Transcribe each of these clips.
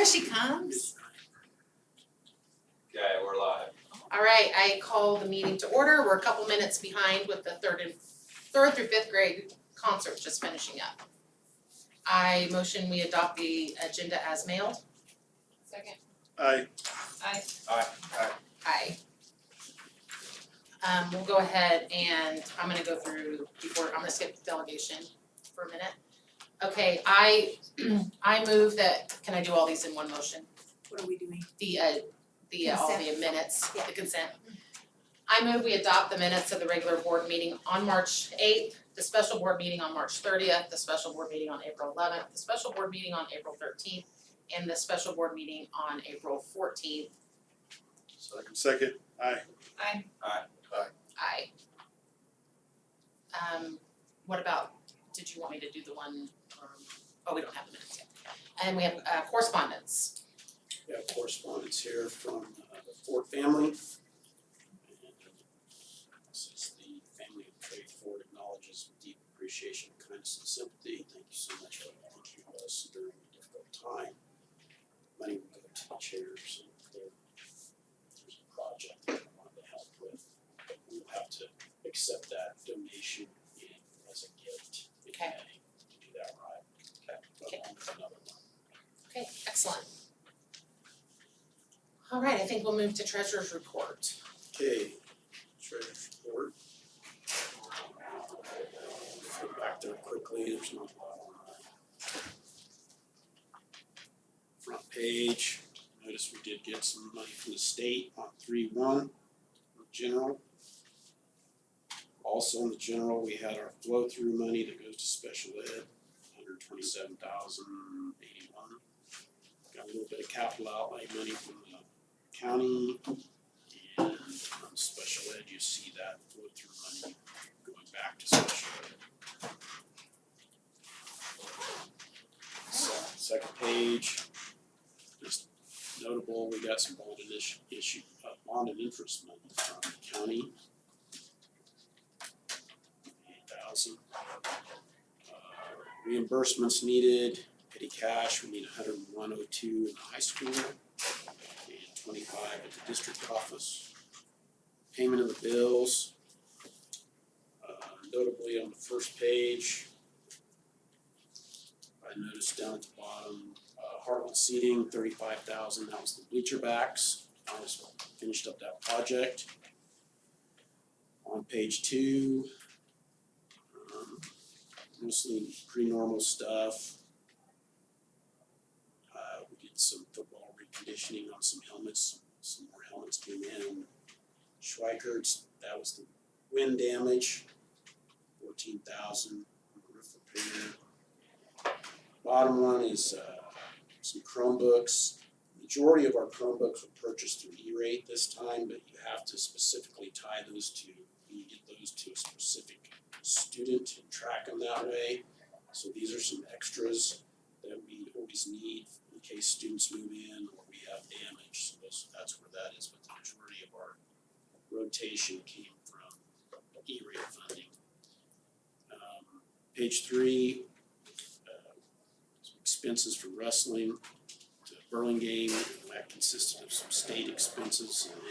Here she comes. Okay, we're live. All right, I call the meeting to order. We're a couple minutes behind with the third through fifth grade concerts just finishing up. I motion we adopt the agenda as mailed. Second. Aye. Aye. Aye. We'll go ahead and I'm gonna go through I'm gonna skip the delegation for a minute. Okay, I move that, can I do all these in one motion? What are we doing? All the minutes, the consent. I move we adopt the minutes of the regular board meeting on March 8th, the special board meeting on March 30th, the special board meeting on April 11th, the special board meeting on April 13th, and the special board meeting on April 14th. Second. Aye. Aye. Aye. What about, did you want me to do the one, we don't have the minutes yet. And we have correspondence. We have correspondence here from the Ford family. And this is the family of Trey Ford acknowledges with deep appreciation, kindness, and sympathy. Thank you so much for working with us during a difficult time. Money will go to the chairs and there's a project that I wanted to help with. But we'll have to accept that donation as a gift in Okay. May to do that right. Okay. But on another one. Okay, excellent. All right, I think we'll move to treasurer's report. Okay, treasurer's report. Go back there quickly, there's not a lot on that. Front page, notice we did get some money from the state on 3-1, general. Also in the general, we had our flow-through money that goes to special ed, $127,081. Got a little bit of capital outlay money from the county, and on special ed, you see that flow through money going back to special ed. So, second page, just notable, we got some bond and interest money from the county. 8,000. Reimbursements needed, petty cash, we need 101.02 in the high school. 25 at the district office. Payment of the bills. Notably on the first page, I noticed down at the bottom, Heartland Seating, $35,000, that was the bleacher backs. I just finished up that project. On page 2, mostly pretty normal stuff. We did some football reconditioning on some helmets, some more helmets came in. Schweikert's, that was the wind damage, $14,000, roof repair. Bottom one is some Chromebooks. Majority of our Chromebooks were purchased through E-rate this time, but you have to specifically tie those to, you get those to a specific student and track them that way. So these are some extras that we always need in case students move in or we have damage, so that's where that is, but the majority of our rotation came from E-rate funding. Page 3, some expenses for wrestling, the Burlingame, that consisted of some state expenses and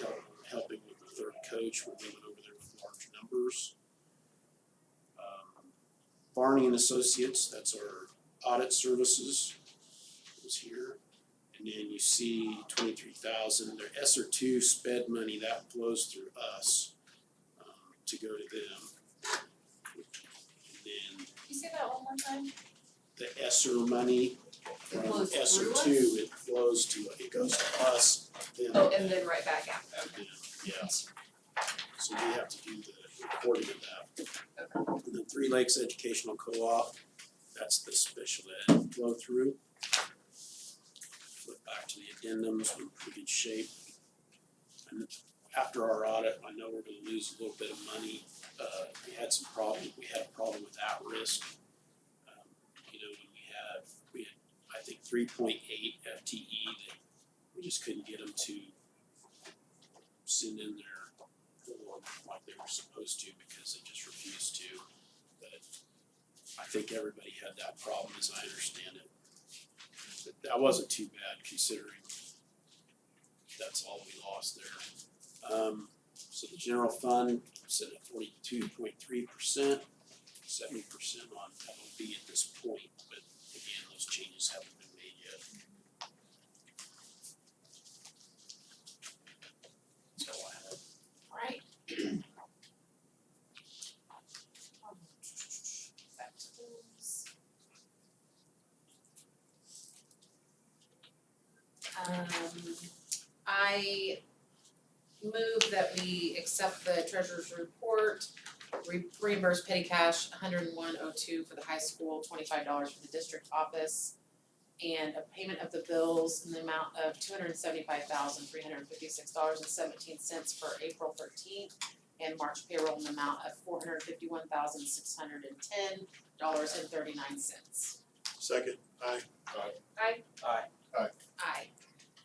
helping with the third coach when we went over there with large numbers. Barney and Associates, that's our audit services, was here. And then you see 23,000, their SR2 sped money, that flows through us to go to them. And then You say that one more time? the ESSER money from flows through ESSER2, it flows to, it goes to us, then, Oh, and then right back out. then, yeah. So we have to do the reporting of that. And then Three Lakes Educational Co-op, that's the special ed flow through. Flip back to the addendums, we're in pretty good shape. And after our audit, I know we're gonna lose a little bit of money. We had a problem with at-risk. You know, when we had, I think 3.8 FTE that we just couldn't get them to send in their form like they were supposed to because they just refused to. But I think everybody had that problem as I understand it. But that wasn't too bad considering that's all we lost there. So the general fund sitting at 42.3%, 70% on FOB at this point, but again, those changes haven't been made yet. That's all I have. Alright. Back to those. I move that we accept the treasurer's report, reimburse petty cash $101.02 for the high school, $25 for the district office, and a payment of the bills in the amount of $275,356.17 for April 13th, and March payroll in the amount of $451,610.39. Second, aye. Aye.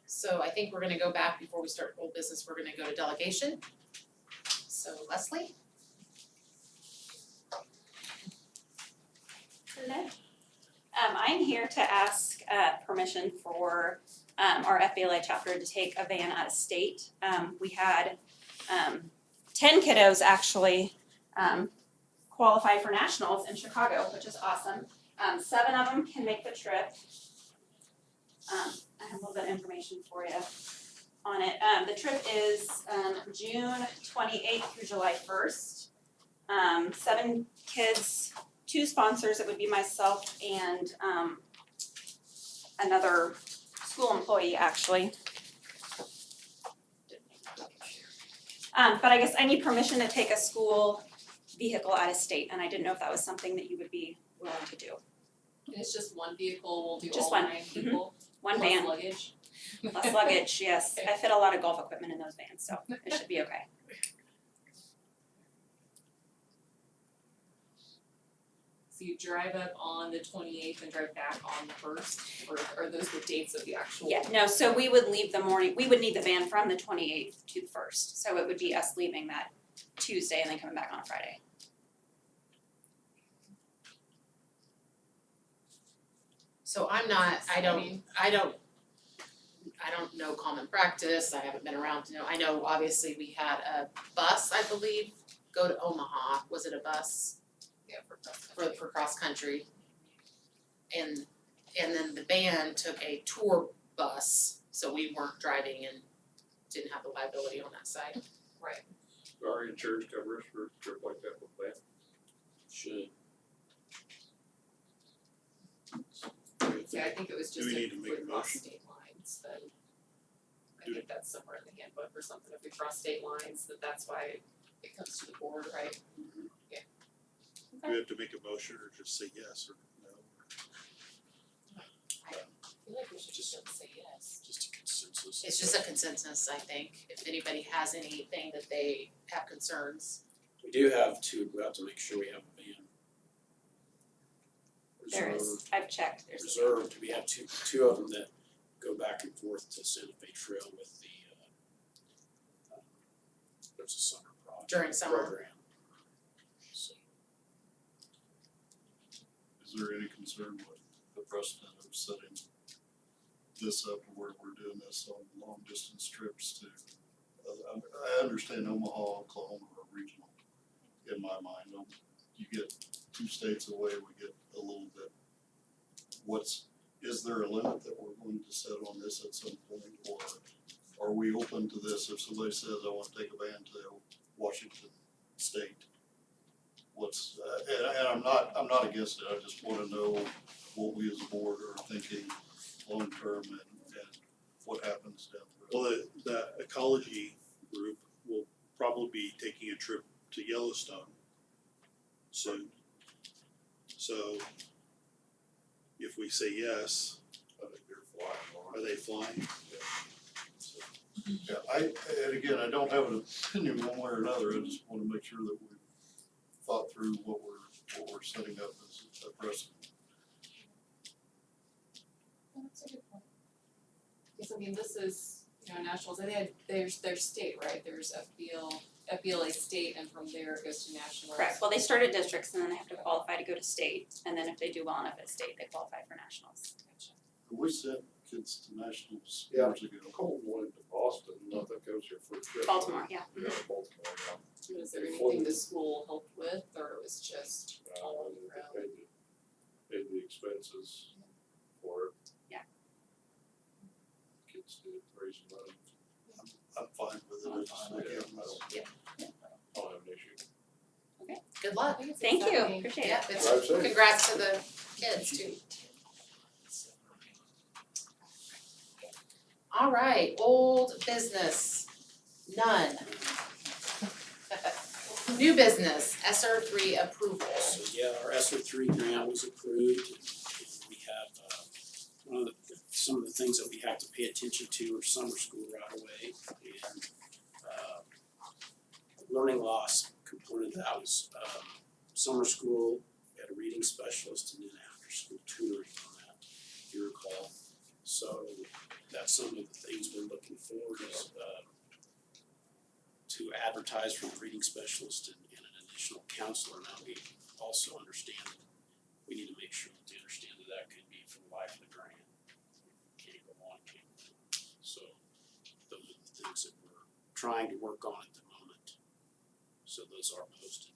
So I think we're gonna go back before we start old business, we're gonna go to delegation. So Leslie? Hello. I'm here to ask permission for our FBLA chapter to take a van out of state. We had 10 kiddos actually qualify for nationals in Chicago, which is awesome. 7 of them can make the trip. I have a little bit of information for you on it. The trip is June 28th through July 1st. 7 kids, 2 sponsors, it would be myself and another school employee actually. But I guess I need permission to take a school vehicle out of state, and I didn't know if that was something that you would be willing to do. And it's just one vehicle, we'll do Just all one. 9 people, One plus van, luggage. less luggage, yes. I fit a lot of golf equipment in those vans, so it should be okay. So you drive up on the 28th and drive back on the 1st, or are those the dates of the actual? Yeah, no, so we would leave the morning, we would need the van from the 28th to the 1st. So it would be us leaving that Tuesday and then coming back on a Friday. So I don't know common practice, I haven't been around to know, I know obviously we had a bus, I believe, go to Omaha, was it a bus Yeah, for cross country. for cross country? And then the band took a tour bus, so we weren't driving and didn't have the liability on that side. Right. Our insurance covers for a trip like that with that. Should. Yeah, I think it was Do just we if need to we make a cross motion? state lines, then I Do- think that's somewhere in the handbook or something, if we cross state lines, that's why it comes to the board, right? Do we have to make a motion or just say yes or no? I feel like we should just say yes. Just a consensus. It's just a consensus, I think, if anybody has anything that they have concerns. We do have 2, we have to make sure we have a van. There is, I've checked, there's a van. Reserved, we have two of them that go back and forth to Santa Fe Trail with the, there's a summer project. During summer. Program. So, Is there any concern with the precedent of setting this up where we're doing this on long distance trips to, I understand Omaha, Oklahoma are regional in my mind. You get 2 states away, we get a little bit. Is there a limit that we're going to set on this at some point, or are we open to this if somebody says, I wanna take a van to Washington State? And I'm not against it, I just wanna know what we as a board are thinking long term and what happens down the road. Well, the ecology group will probably be taking a trip to Yellowstone soon. So if we say yes, I think they're flying on. are they flying? Yeah, and again, I don't have an opinion one way or another, I just wanna make sure that we've thought through what we're setting up as a precedent. That's a good point. Because I mean, this is, nationals, and then there's state, right, there's FBLA state, and from there it goes to nationals. Correct, well, they start at districts and then they have to qualify to go to state, and then if they do well enough at state, they qualify for nationals. Gotcha. We sent kids to nationals Yeah. years ago. Colton went to Boston, I think that was your first trip. Baltimore, yeah. Yeah, Baltimore, yeah. Was there anything the school helped with, or it was just all And around? paid the expenses for it. Yeah. Kids did raise money. I'm fine with it. I'm It's fine like with it. everyone's- I don't have an issue. Good luck. Thank you, appreciate it. Yeah, it's- Drive safe. congrats to the kids too. All right, old business, none. New business, SR three approval. So yeah, our ESSER three grant was approved. We have, one of the, some of the things that we have to pay attention to are summer school right away. And, learning loss component of that was, summer school, we had a reading specialist and then after school tutoring on that, if you recall. So that's some of the things we're looking for is, to advertise for a reading specialist and an additional counselor. Now we also understand that we need to make sure that they understand that that could be for the life of the grant. Can't go on, can't go on. So those are the things that we're trying to work on at the moment. So those are posted.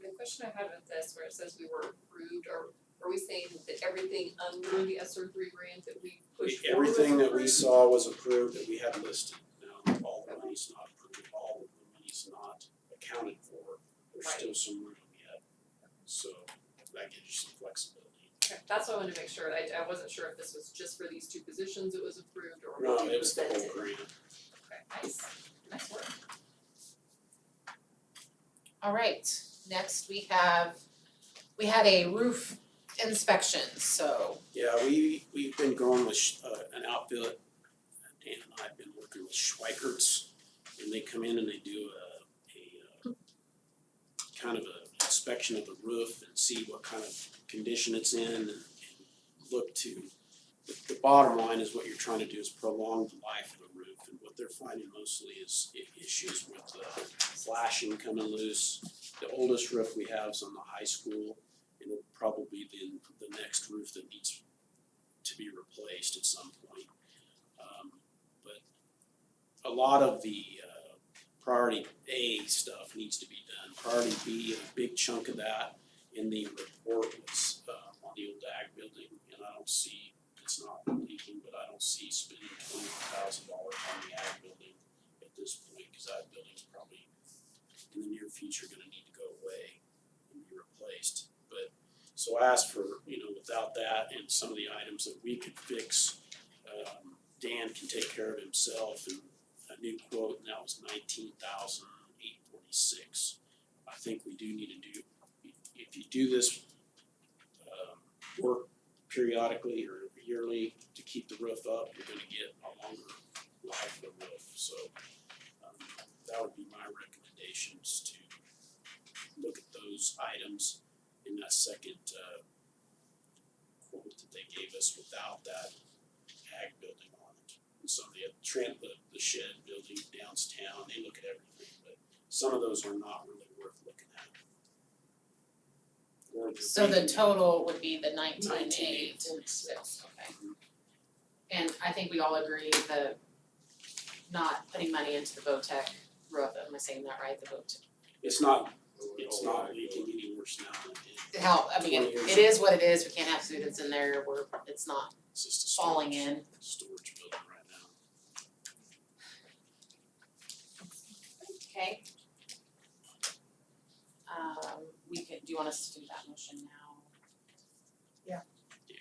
The question I had with this, where it says we were approved, are we saying that everything under the SR three grant that we pushed forward was Everything that we approved? saw was approved that we had listed. Now, all the money's not approved, all of the money's not accounted for. There's still some room yet. So that gives you some flexibility. Okay, that's what I wanted to make sure, I wasn't sure if this was just for these two positions it was approved, or No, what you it was the whole presented. grant. Okay, nice work. All right, next we had a roof inspection, so Yeah, we've been going with an outfit, Dan and I have been working with Schweikert's, and they come in and they do a kind of a inspection of the roof and see what kind of condition it's in and look to, the bottom line is what you're trying to do is prolong the life of the roof, and what they're finding mostly is issues with flashing coming loose. The oldest roof we have is on the high school, and it'll probably be the next roof that needs to be replaced at some point. But a lot of the priority A stuff needs to be done. Priority B, a big chunk of that in the report was on the old ag building, and I don't see, it's not leaking, but I don't see spending $20,000 on the ag building at this point, cause that building's probably in the near future gonna need to go away and be replaced. But so I asked for, without that and some of the items that we could fix, Dan can take care of himself, and a new quote, and that was $19,846. I think we do need to do, if you do this work periodically or yearly to keep the roof up, you're gonna get a longer life of the roof. So that would be my recommendations, to look at those items in that second quote that they gave us without that ag building on it. And some of the shed building downtown, they look at everything, but some of those are not really worth looking at. Or they're so the being- total would be the 19,846, 19,846. okay. And I think we all agree that not putting money into the VOTEC roof, am I saying that right, the VOTEC? It's not leaking any worse now than it did. How, I mean, 20 years it is what it is, we can't have students in there where it's not It's just a falling storage- in. storage building right now. Okay. Do you want us to do that motion now? Yeah. Yeah.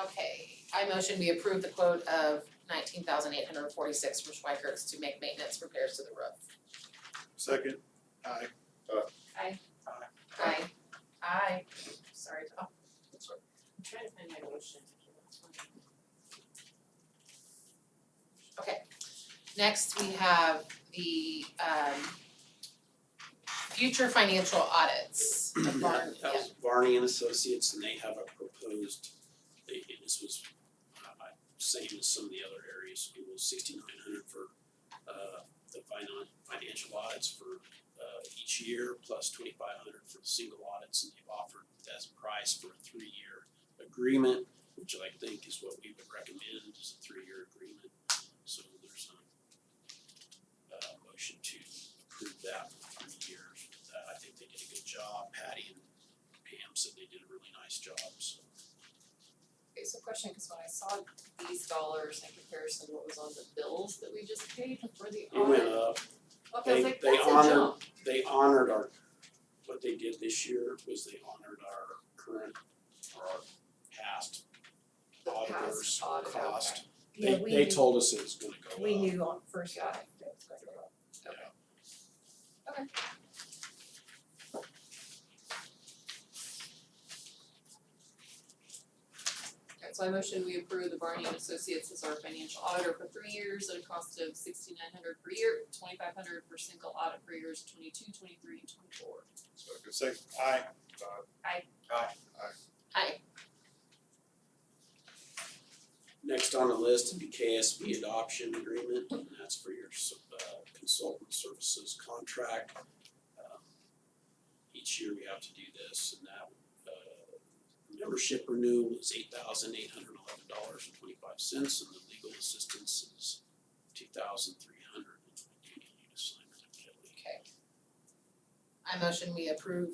Okay, I motion we approve the quote of $19,846 from Schweikert's to make maintenance repairs to the roof. Second, aye. Aye. Sorry, Tom. I'm trying to find my motion. Okay, next we have the future financial audits of Barn, That was Varney and Associates, and they have a proposed, this was same as some of the other areas, it was $6,900 for the financial audits for each year, plus $2,500 for the single audits, and they've offered as a price for a 3-year agreement. which I think is what we would recommend, is a 3-year agreement. So there's a motion to approve that for 3 years. I think they did a good job. Patty and Pam said they did a really nice job, so. Okay, so question, cause when I saw these dollars in comparison to what was on the bills that we just paid for the It went audit, up. okay, I was like, They that's a honored- jump. They honored what they did this year was they honored our current, or our past The past auditors' audit, okay. cost. Yeah, They told us it was gonna go up. We knew on first Got off that it was going to go up. Yeah. Okay, so I motion we approve the Barney and Associates as our financial auditor for 3 years at a cost of $6,900 per year, $2,500 per single audit for years 22, 23, and 24. Second. Aye. Aye. Next on the list would be Ksp Adoption Agreement, and that's for your consultant services contract. Each year we have to do this, and that membership renewal is $8,811.25, and the legal assistance is $2,300. And I do need you to sign that, Kelly. Okay. I motion we approve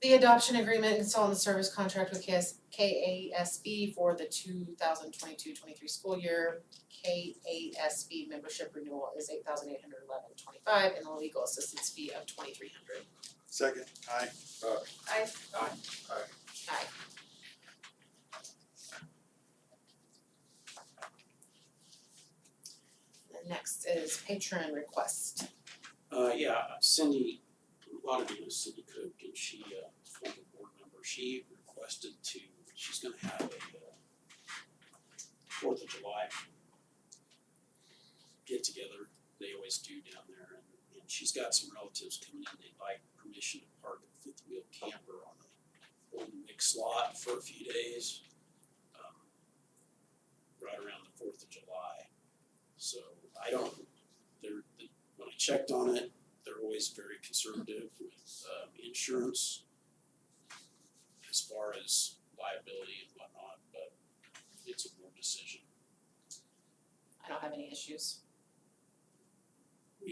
the adoption agreement and consultant service contract with KASB for the 2022-23 school year. KASB membership renewal is $8,811.25 and a legal assistance fee of $2,300. Second. Aye. Aye. Aye. The next is patron request. Cindy, a lot of you know Cindy Cook, and she, former board member, she requested she's gonna have a 4th of July get together, they always do down there, and she's got some relatives coming in, they'd like permission to park a fifth wheel camper on the old mixed lot for a few days, right around the 4th of July. So when I checked on it, they're always very conservative with insurance as far as liability and whatnot, but it's a board decision. I don't have any issues. We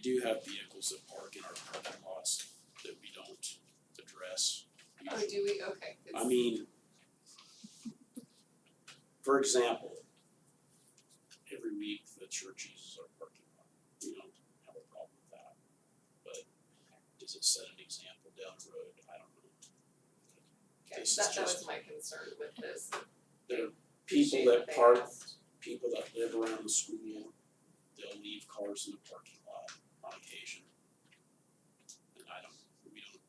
do have vehicles that park in our parking lots that we don't address. Oh, do we? Okay. I mean, for example, every week the church uses our parking lot. We don't have a problem with that. But does it set an example down the road? I don't know. Okay, This is that was just- my concern with this. There are Appreciate people that they park, asked. people that live around the school, they'll leave cars in the parking lot on occasion. And we don't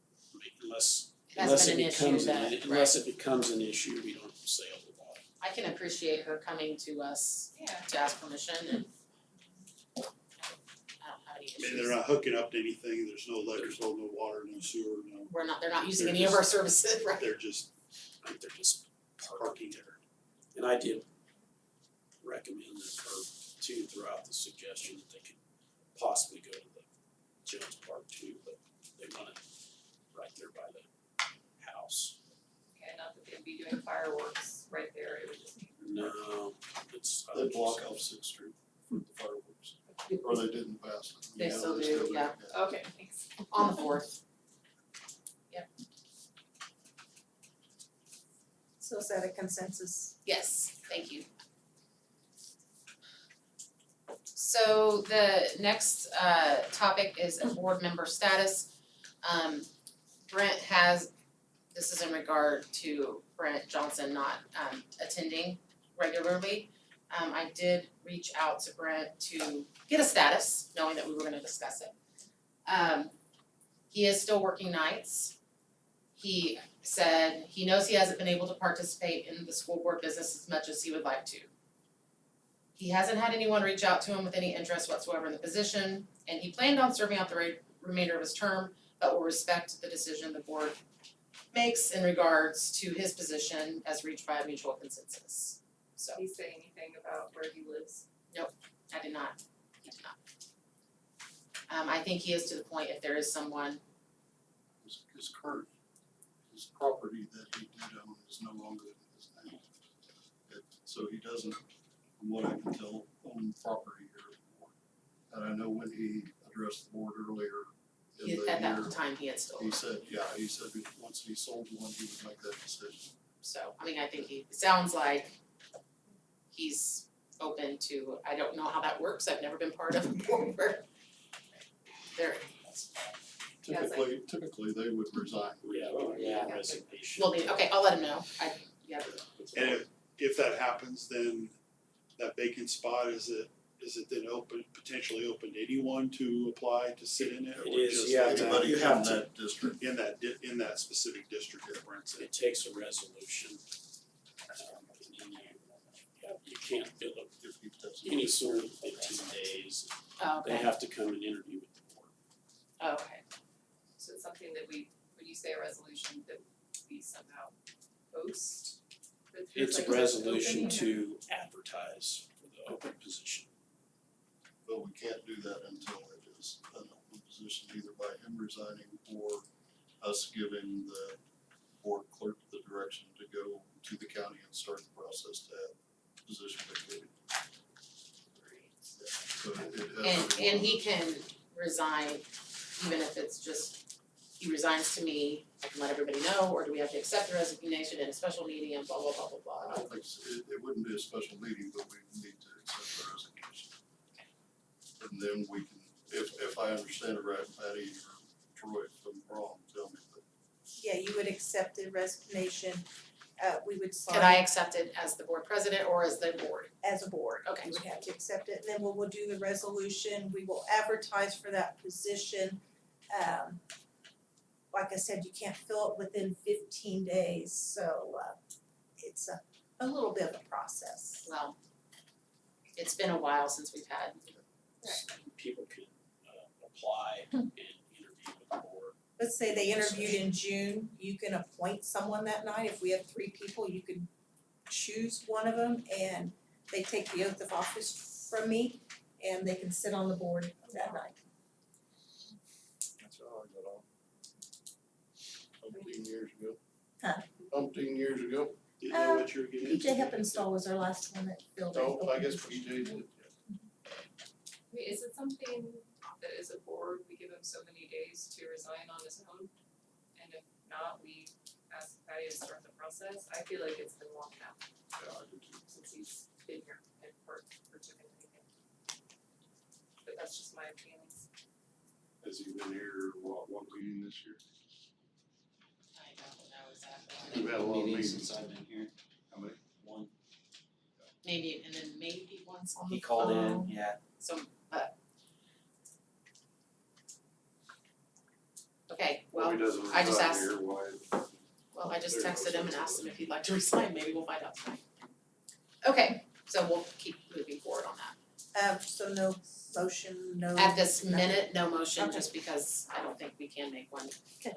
make, unless It hasn't been an it issue becomes that, unless it becomes an issue, we don't say a whole lot. I can appreciate her coming to us Yeah. to ask permission and I don't have any I issues. mean, they're not hooking up to anything, there's no electrical, no water, no sewer, no, They're not using They're any of our just- services, right? they're just I think they're just parking there. And I did recommend her too throughout the suggestion that they could possibly go to the Jones Park too, but they want it right there by the house. Okay, not that they'd be doing fireworks right there, it would just be. No, it's. they block off Sixth Street for the fireworks, or they didn't pass it. They still do, yeah. Okay, thanks. On the 4th. So is that a consensus? Yes, thank you. So the next topic is a board member status. Brent this is in regard to Brent Johnson not attending regularly. I did reach out to Brent to get a status, knowing that we were gonna discuss it. He is still working nights. He said he knows he hasn't been able to participate in the school board business as much as he would like to. He hasn't had anyone reach out to him with any interest whatsoever in the position, and he planned on serving out the remainder of his term, but will respect the decision the board makes in regards to his position as reached by a mutual consensus. So, Did he say anything about where he lives? I did not, he did not. I think he is to the point if there is someone, His property that he did own is is no longer in his name. So he doesn't, from what I can tell, own property here anymore. And I know when he addressed the board earlier in the year, At that time, he had still. he said once he sold one, he would make that decision. So, I mean, I think it sounds like he's open to, I don't know how that works, I've never been part of a board where there, Typically, they would resign. Resignation. well, okay, I'll let him know, And if that happens, then that vacant spot, is it then potentially open to anyone to apply to sit in it? It or is, just yeah, Anybody you in have to- that district. in that specific district that we're in? It takes a resolution. And you can't fill it If he doesn't. any sort of 15 days. oh, They okay, have to come and interview with the board. okay, So it's something that we, when you say a resolution, that we somehow post? But It's a like, is it resolution open? to advertise for the open position. But we can't do that until it is an open position, either by him resigning or us giving the board clerk the direction to go to the county and start the process to have the position vacated. So it has. and he can resign, even if it's just, he resigns to me, I can let everybody know, or do we have to accept the resignation in a special meeting and blah, blah, blah, blah, blah. I don't think, it wouldn't be a special meeting, but we need to accept the resignation. And then we can, if I understand it right, Patty or Troy, if I'm wrong, tell me, but Yeah, you would accept the resignation, we would sign Can I accept it as the board president or as the board? as a board. Okay. You would have to accept it, and then we'll do the resolution, we will advertise for that position. Like I said, you can't fill it within 15 days, so it's a little bit of a process. Well, it's been a while since we've had, People can apply and interview with the board. Let's say they interviewed in June, you can appoint someone that night, if we have 3 people, you could choose one of them and they take the oath of office from me and they can sit on the board that night. that's how I got on. 15 years ago. Huh? 15 years ago. Didn't know what you were getting into. PJ Heppenstall was our last one that filled it. Oh, I guess PJ did. Wait, is it something that as a board, we give him so many days to resign on his own? And if not, we ask Patty to start the process? I feel like it's been long enough Yeah, I did too. since he's been here and partook in anything. But that's just my feelings. Has he been here, one meeting this year? I don't know exactly. We've had a lot of meetings. Since I've been here, How many? one, Maybe, and then maybe once on the he called phone. in, yeah, So, okay, well, If he doesn't I just reside asked- here, why? well, I just texted him and asked him if he'd like to resign, maybe we'll find out tonight. Okay, so we'll keep moving forward on that. So no motion, no. At this nothing. minute, no motion, Okay. just because I don't think we can make one. Okay.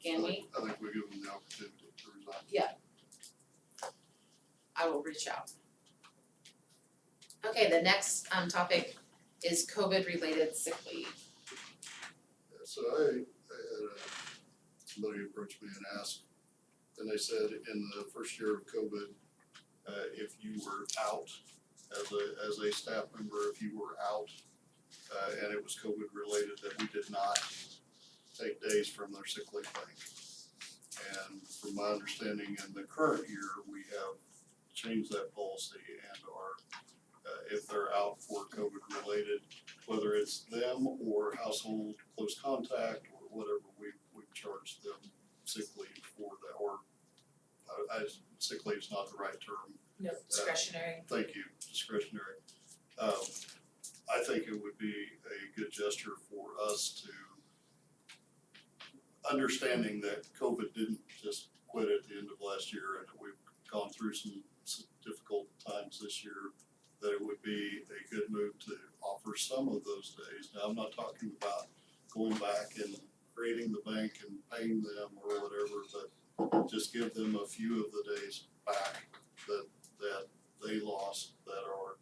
Can we? I think we give them the opportunity to resign. I will reach out. Okay, the next topic is COVID-related sick leave. So I had somebody approached me and asked, and they said in the first year of COVID, if you were out as a staff member, if you were out, and it was COVID related, that we did not take days from their sick leave bank. And from my understanding, in the current year, we have changed that policy and are, if they're out for COVID related, whether it's them or household close contact or whatever, we charge them sick leave for that, or sick leave's not the right term. No discretionary. Thank you, discretionary. I think it would be a good gesture for us to, understanding that COVID didn't just quit at the end of last year and that we've gone through some difficult times this year, that it would be a good move to offer some of those days. Now, I'm not talking about going back and creating the bank and paying them or whatever, but just give them a few of the days back that they lost that are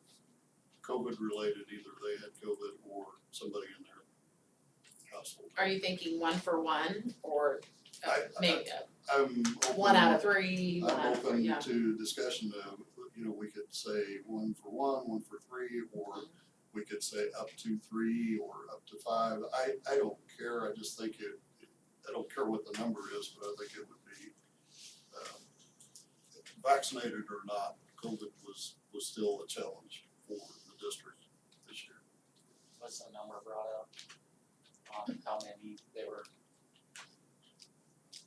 COVID related, either they had COVID or somebody in their household. Are you thinking 1 for 1 or maybe I'm one out of three, one I'm out of three, open yeah. to discussion of, we could say 1 for 1, 1 for 3, or we could say up to 3 or up to 5. I don't care, I just think I don't care what the number is, but I think it would be, vaccinated or not, COVID was still a challenge for the district this year. What's the number brought up on how many they were?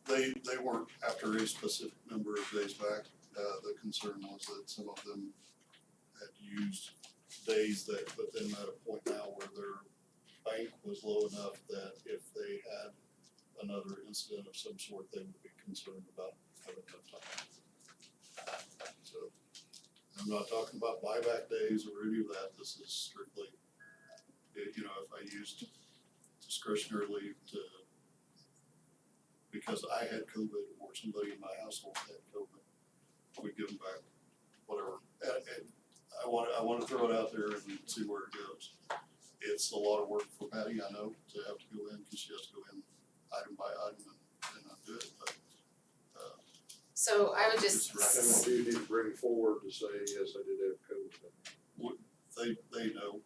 They weren't after a specific number of days back. The concern was that some of them had used days that put them at a point now where their bank was low enough that if they had another incident of some sort, they would be concerned about having enough time. So, I'm not talking about buyback days or any of that. This is strictly, if I used discretionary leave because I had COVID or somebody in my household had COVID, we give them back whatever. And I wanna throw it out there and see where it goes. It's a lot of work for Patty, I know, to have to go in, cause she has to go in item by item and undo it, but, So I would just, It's And we do need to bring forward to say, yes, I did have COVID. they know,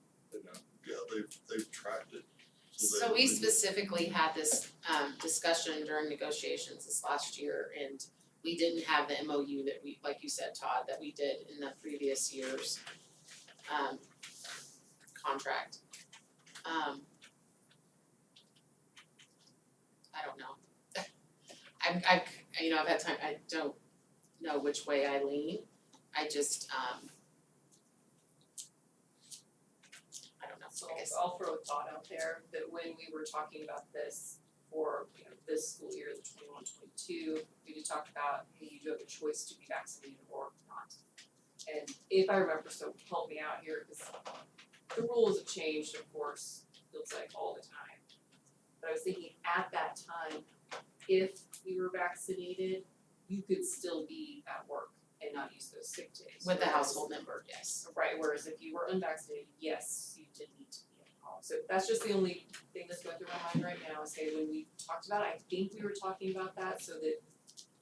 yeah, they've tracked it. so we specifically had this discussion during negotiations this last year, and we didn't have the MOU that we, like you said, Todd, that we did in the previous year's contract. I don't know. I've had time, I don't know which way I lean. I just, I don't know, So I guess. I'll throw a thought out there that when we were talking about this for, this school year, the 21-22, we did talk about, hey, you do have a choice to be vaccinated or not. And if I remember, so help me out here, because the rules have changed, of course, feels like all the time. But I was thinking at that time, if you were vaccinated, you could still be at work and not use those sick days. With the Whereas- household member, yes. Right, whereas if you were unvaccinated, yes, you did need to be at home. So that's just the only thing that's going through my mind right now is, hey, when we talked about it, I think we were talking about that so that,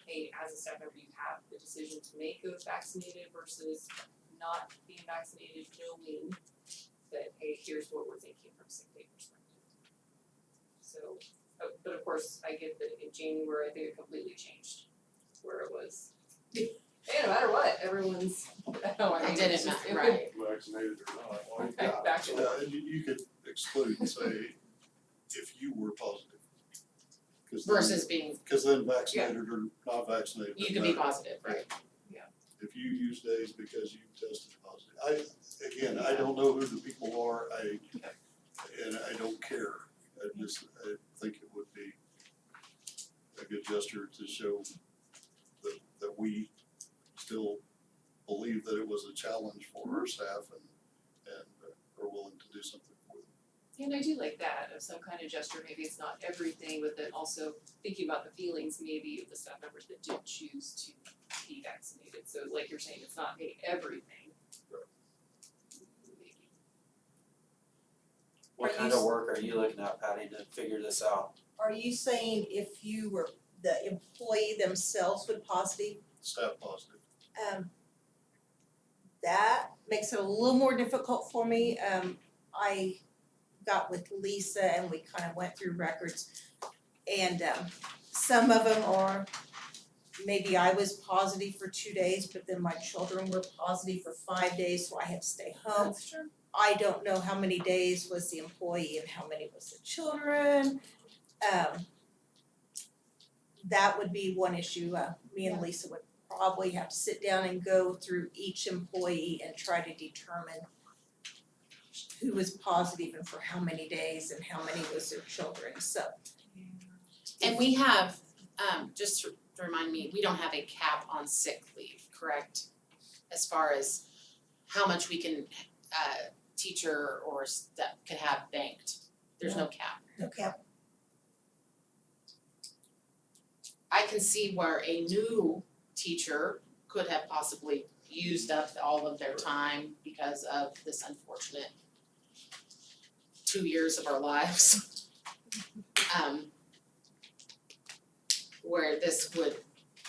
hey, as a staff member, you have the decision to make of vaccinated versus not being vaccinated, knowing that, hey, here's what we're thinking from sick day perspective. So, but of course, I get that in January, I think it completely changed, where it was, hey, no matter what, everyone's, It didn't matter, right. Vaccinated or not, well, you Okay, got it. back to Yeah, and you could exclude and say, if you were positive. Versus being, Cause then vaccinated or not vaccinated. you doesn't could be matter. positive, right? If you use days because you tested positive, I don't know who the people are, and I don't care. I think it would be a good gesture to show that we still believe that it was a challenge for our staff and are willing to do something for them. And I do like that, of some kind of gesture, maybe it's not everything, but then also thinking about the feelings maybe of the staff members that did choose to be vaccinated, so like you're saying, it's not, hey, everything. Maybe. What kind of work are you looking at, Patty, to figure this out? Are you saying if you were, the employee themselves would positive? Staff positive. That makes it a little more difficult for me. I got with Lisa and we kind of went through records. And some of them are, maybe I was positive for 2 days, but then my children were positive for 5 days, so I had to stay home. That's true. I don't know how many days was the employee and how many was the children. That would be one issue. Me and Lisa would probably have to sit down and go through each employee and try to determine who was positive and for how many days and how many was their children, so. And we have, just to remind me, we don't have a cap on sick leave, correct? As far as how much we can, teacher or staff can have banked, there's no cap. Okay. I can see where a new teacher could have possibly used up all of their time because of this unfortunate 2 years of our lives. where this would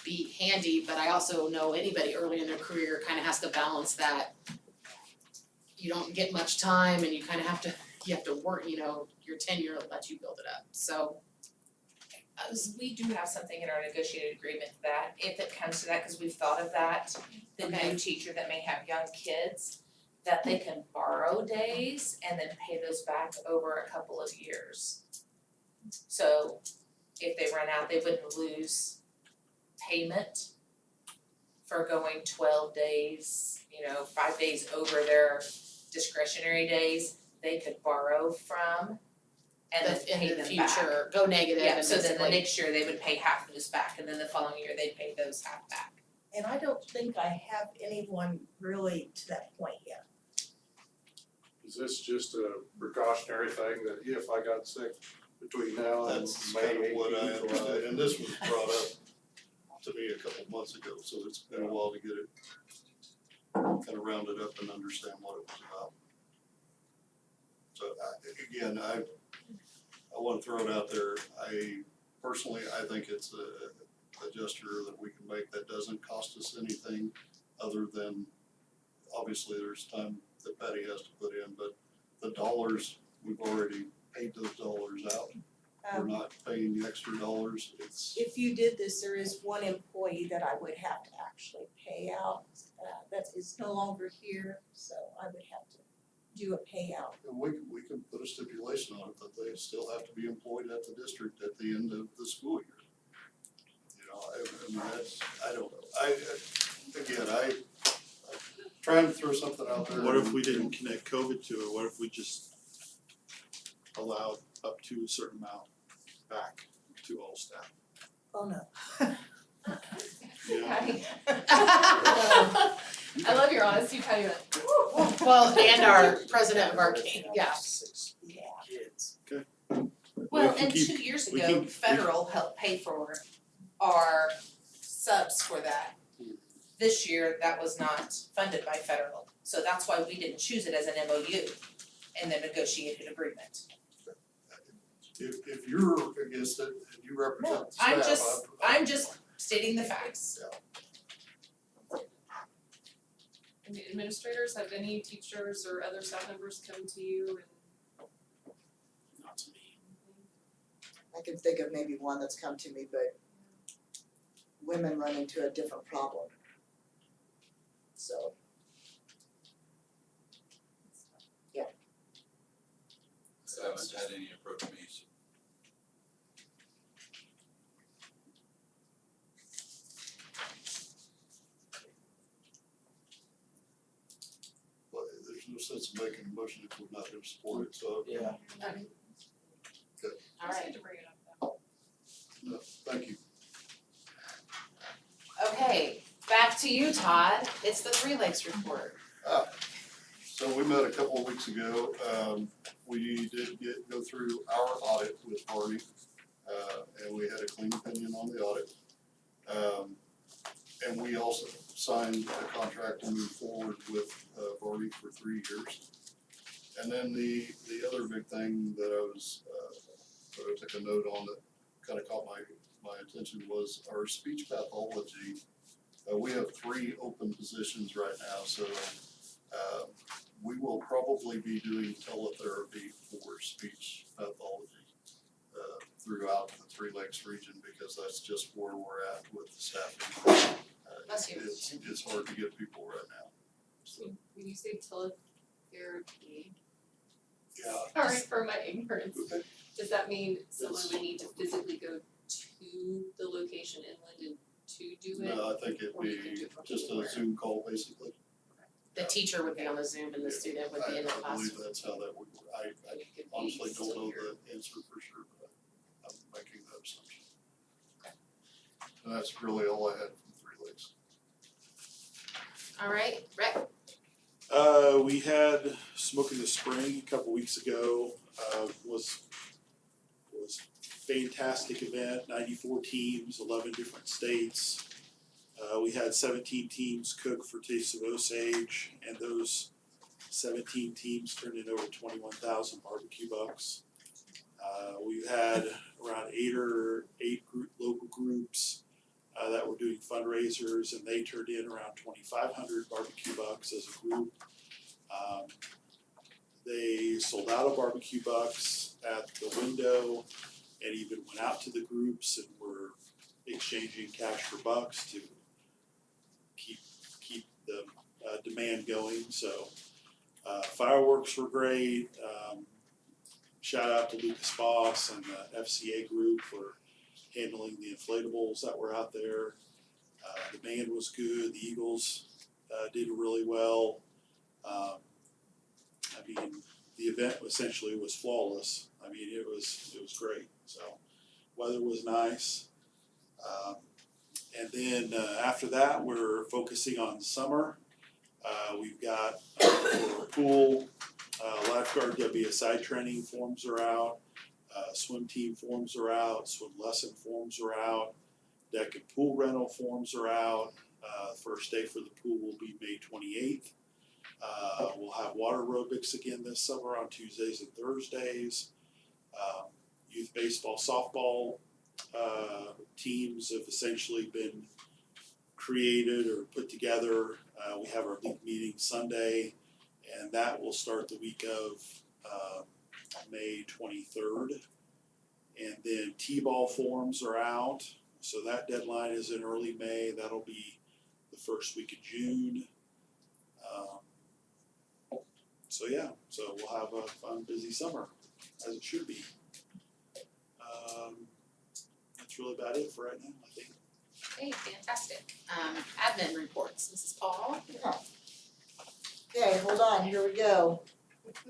be handy, but I also know anybody early in their career kind of has to balance that. You don't get much time and you kind of have to work, your tenure lets you build it up, so. We do have something in our negotiated agreement that if it comes to that, cause we've thought of that, the Okay. new teacher that may have young kids, that they can borrow days and then pay those back over a couple of years. So if they run out, they wouldn't lose payment for going 12 days, 5 days over their discretionary days, they could borrow from and then pay them back. In the future, go negative Yeah, and so then the basically- next year they would pay half of this back, and then the following year they'd pay those half back. And I don't think I have anyone really to that point yet. Is this just a precautionary thing that if I got sick between now and That's May kind of what I 18th, understood, and this was brought up to me a couple of months ago, so it's been a while to get it kind of rounded up and understand what it was about. So I wanna throw it out there, personally, I think it's a gesture that we can make that doesn't cost us anything other than, obviously, there's time that Patty has to put in, but the dollars, we've already paid those dollars out. We're not paying the extra dollars, it's, If you did this, there is one employee that I would have to actually pay out, that is no longer here, so I would have to do a payout. and we can put a stipulation on it that they still have to be employed at the district at the end of the school year. I mean, that's, I don't know, I'm trying to throw something out there. What if we didn't connect COVID to it? What if we just allowed up to a certain amount back to all staff? Oh, no. Yeah. I love your honesty, Patty, Well, and our president of our team, yeah. 6 Yeah. kids. Well, can and keep- 2 years we ago, can- federal helped pay for our subs for that. This year, that was not funded by federal, so that's why we didn't choose it as an MOU in the negotiated agreement. If you're against it and you represent No, the staff, I'm just stating the facts. And the administrators, have any teachers or other staff members come to you Not to me. I can think of maybe one that's come to me, but women run into a different problem. So, I haven't had any approach me, so. but there's no sense in making a motion if we're not gonna support it, so. Yeah. Alright, had to bring it up though? No, thank you. okay, back to you, Todd, it's the Three Lakes report. So we met a couple of weeks ago, we did go through our audit with Barney, and we had a clean opinion on the audit. And we also signed a contract to move forward with, Barney for 3 years. And then the other big thing that that I took a note on that kind of caught my attention was our speech pathology. We have 3 open positions right now, so, we will probably be doing teletherapy for speech pathology throughout the Three Lakes region because that's just where we're at with the staffing. Bless you. It's hard to get people right now. So when you say teletherapy, Yeah. sorry for my ignorance, does that mean someone would need to physically go to the location in Linden to do it? No, I think it'd Or you can be do it from just a anywhere. Zoom call basically. The teacher would be on the Zoom and the student would be in the I believe classroom. that's how that would work. I You could be honestly don't still know here. the answer for sure, but I'm making that assumption. And that's really all I had from Three Lakes. Alright, Rec, We had Smoke in the Spring a couple weeks ago, was fantastic event, 94 teams, 11 different states. We had 17 teams cook for Taste of Osage, and those 17 teams turned in over 21,000 barbecue bucks. We've had around eight local groups that were doing fundraisers, and they turned in around 2,500 barbecue bucks as a group. They sold out of barbecue bucks at the window and even went out to the groups and were exchanging cash for bucks to keep the demand going. So fireworks were great. Shout out to Lucas Boss and the FCA group for handling the inflatables that were out there. The band was good. The Eagles did really well. I mean, the event essentially was flawless. I mean, it was great. So weather was nice. And then after that, we're focusing on summer. We've got for pool, lifeguard WSI training forms are out, swim team forms are out, swim lesson forms are out, deck and pool rental forms are out. First day for the pool will be May 28th. We'll have water aerobics again this summer on Tuesdays and Thursdays. Youth baseball, softball teams have essentially been created or put together. We have our league meeting Sunday, and that will start the week of May 23rd. And then T-ball forms are out, so that deadline is in early May. That'll be the first week of June. So yeah, so we'll have a fun, busy summer, as it should be. That's really about it for right now, I think. Okay, fantastic. Admin reports, Mrs. Paul. Okay, hold on, here we go.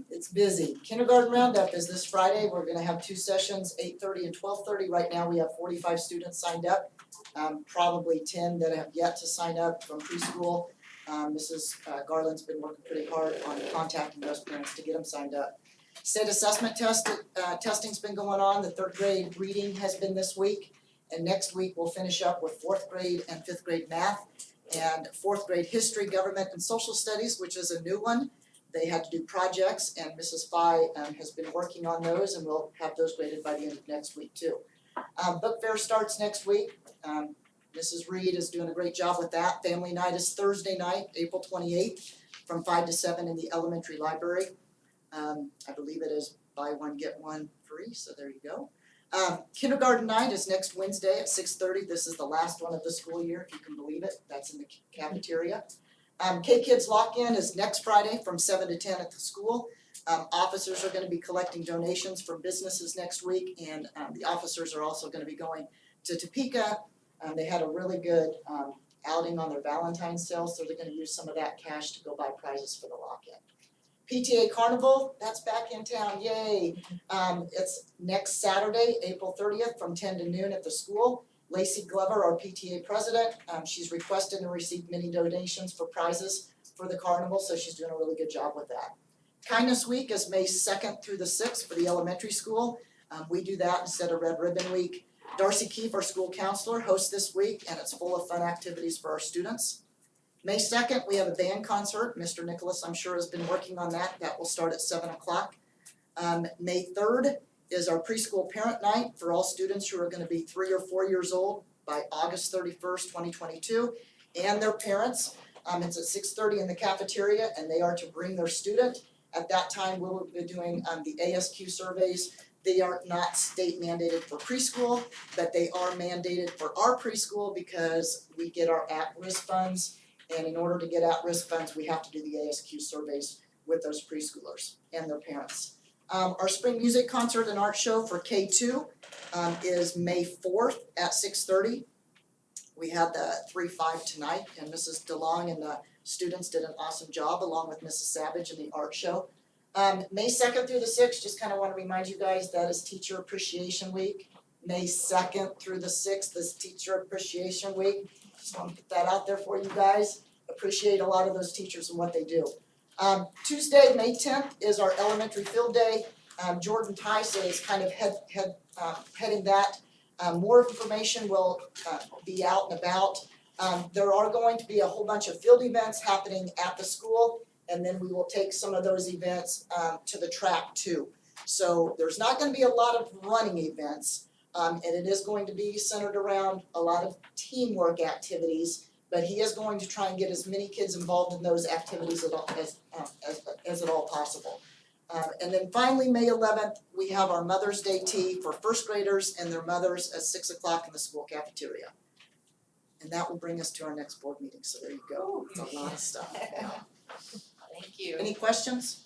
It's busy. Kindergarten roundup is this Friday. We're gonna have two sessions, 8:30 and 12:30. Right now, we have 45 students signed up. Probably 10 that have yet to sign up from preschool. Mrs. Garland's been working pretty hard on contacting those parents to get them signed up. State assessment testing's been going on. The 3rd grade reading has been this week. And next week, we'll finish up with 4th grade and 5th grade math and 4th grade history, government, and social studies, which is a new one. They had to do projects, and Mrs. Phi has been working on those, and we'll have those graded by the end of next week too. Book fair starts next week. Mrs. Reed is doing a great job with that. Family night is Thursday night, April 28th, from 5 to 7 in the elementary library. I believe it is buy one, get one free, so there you go. Kindergarten night is next Wednesday at 6:30. This is the last one of the school year, if you can believe it. That's in the cafeteria. K-Kids lock-in is next Friday from 7 to 10 at the school. Officers are gonna be collecting donations from businesses next week, and the officers are also gonna be going to Topeka. They had a really good outing on their Valentine's sale, so they're gonna use some of that cash to go buy prizes for the lock-in. PTA Carnival, that's back in town, yay. It's next Saturday, April 30th, from 10 to noon at the school. Lacey Glover, our PTA president, she's requested and received many donations for prizes for the carnival, so she's doing a really good job with that. Kindness Week is May 2nd through the 6th for the elementary school. We do that instead of Red Ribbon Week. Darcy Keefe, our school counselor, hosts this week, and it's full of fun activities for our students. May 2nd, we have a band concert. Mr. Nicholas, I'm sure, has been working on that. That will start at 7 o'clock. May 3rd is our preschool parent night for all students who are gonna be 3 or 4 years old by August 31st, 2022, and their parents. It's at 6:30 in the cafeteria, and they are to bring their student. At that time, we'll be doing the ASQ surveys. They are not state mandated for preschool, but they are mandated for our preschool because we get our at-risk funds. And in order to get at-risk funds, we have to do the ASQ surveys with those preschoolers and their parents. Our spring music concert and art show for K2 is May 4th at 6:30. We had the 3-5 tonight, and Mrs. DeLong and the students did an awesome job along with Mrs. Savage in the art show. May 2nd through the 6th, just kind of want to remind you guys, that is Teacher Appreciation Week. May 2nd through the 6th is Teacher Appreciation Week. Just want to put that out there for you guys. Appreciate a lot of those teachers and what they do. Tuesday, May 10th is our elementary field day. Jordan Tice is kind of heading that. More information will be out and about. There are going to be a whole bunch of field events happening at the school, and then we will take some of those events to the track too. So there's not gonna be a lot of running events, and it is going to be centered around a lot of teamwork activities. But he is going to try and get as many kids involved in those activities as at all possible. And then finally, May 11th, we have our Mother's Day tea for first graders and their mothers at 6 o'clock in the school cafeteria. And that will bring us to our next board meeting, so there you go, it's a lot of stuff. Thank you. Any questions?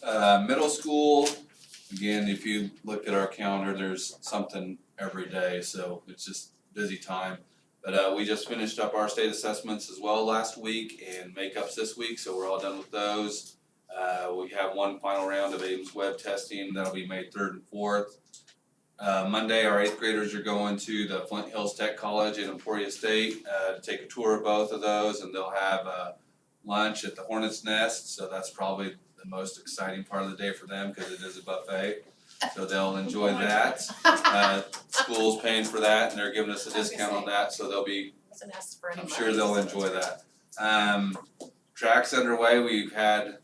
Middle school, again, if you look at our calendar, there's something every day, so it's just busy time. But we just finished up our state assessments as well last week and makeups this week, so we're all done with those. We have one final round of Ames web testing, that'll be May 3rd and 4th. Monday, our 8th graders are going to the Flint Hills Tech College in Emporia State to take a tour of both of those, and they'll have lunch at the Hornet's Nest, so that's probably the most exciting part of the day for them because it is a buffet. So they'll enjoy that. School's paying for that and they're giving us a discount on that, so they'll be, Wasn't asked for any I'm money, sure they'll so enjoy that's that. Track's underway, we've had